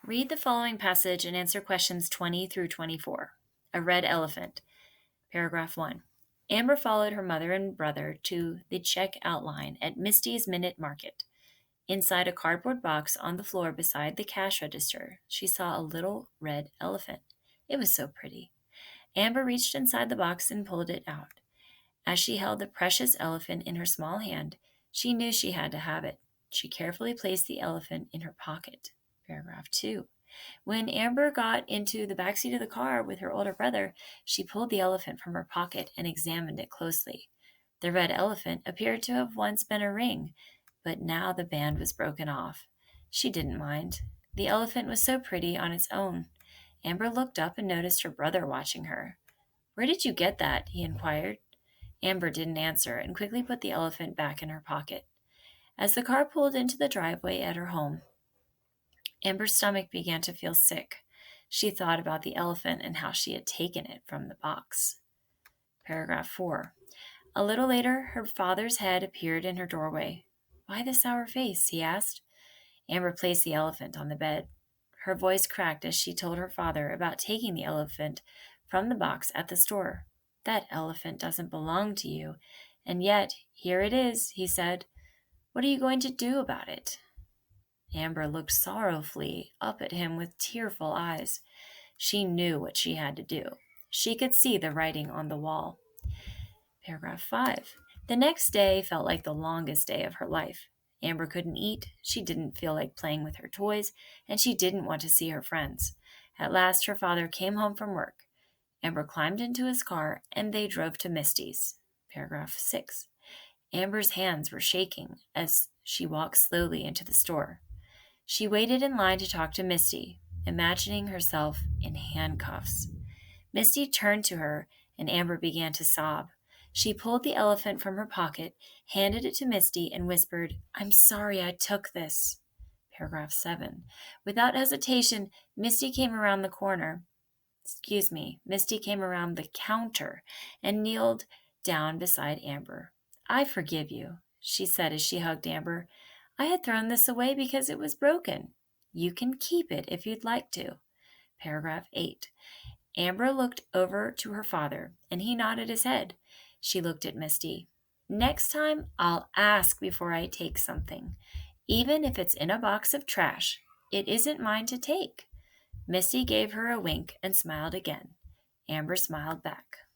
Read the following passage and answer questions 20 through 24. A red elephant. Paragraph 1. Amber followed her mother and brother to the checkout line at Misty's Minute Market. Inside a cardboard box on the floor beside the cash register, she saw a little red elephant. It was so pretty. Amber reached inside the box and pulled it out. As she held the precious elephant in her small hand, she knew she had to have it. She carefully placed the elephant in her pocket. Paragraph 2. When Amber got into the backseat of the car with her older brother, she pulled the elephant from her pocket and examined it closely. The red elephant appeared to have once been a ring, but now the band was broken off. She didn't mind. The elephant was so pretty on its own. Amber looked up and noticed her brother watching her. "Where did you get that?" he inquired. Amber didn't answer and quickly put the elephant back in her pocket. As the car pulled into the driveway at her home, Amber's stomach began to feel sick. She thought about the elephant and how she had taken it from the box. Paragraph 4. A little later, her father's head appeared in her doorway. "Why the sour face?" he asked. Amber placed the elephant on the bed. Her voice cracked as she told her father about taking the elephant from the box at the store. "That elephant doesn't belong to you, and yet here it is," he said. "What are you going to do about it?" Amber looked sorrowfully up at him with tearful eyes. She knew what she had to do. She could see the writing on the wall. Paragraph 5. The next day felt like the longest day of her life. Amber couldn't eat, she didn't feel like playing with her toys, and she didn't want to see her friends. At last her father came home from work. Amber climbed into his car, and they drove to Misty's. Paragraph 6. Amber's hands were shaking as she walked slowly into the store. She waited in line to talk to Misty, imagining herself in handcuffs. Misty turned to her, and Amber began to sob. She pulled the elephant from her pocket, handed it to Misty, and whispered, "I'm sorry I took this." Paragraph 7. Without hesitation, Misty came around the counter and kneeled down beside Amber. "I forgive you," she said as she hugged Amber. "I had thrown this away because it was broken. You can keep it if you'd like to." Paragraph 8. Amber looked over to her father, and he nodded his head. She looked at Misty. "Next time, I'll ask before I take something. Even if it's in a box of trash, it isn't mine to take." Misty gave her a wink and smiled again. Amber smiled back.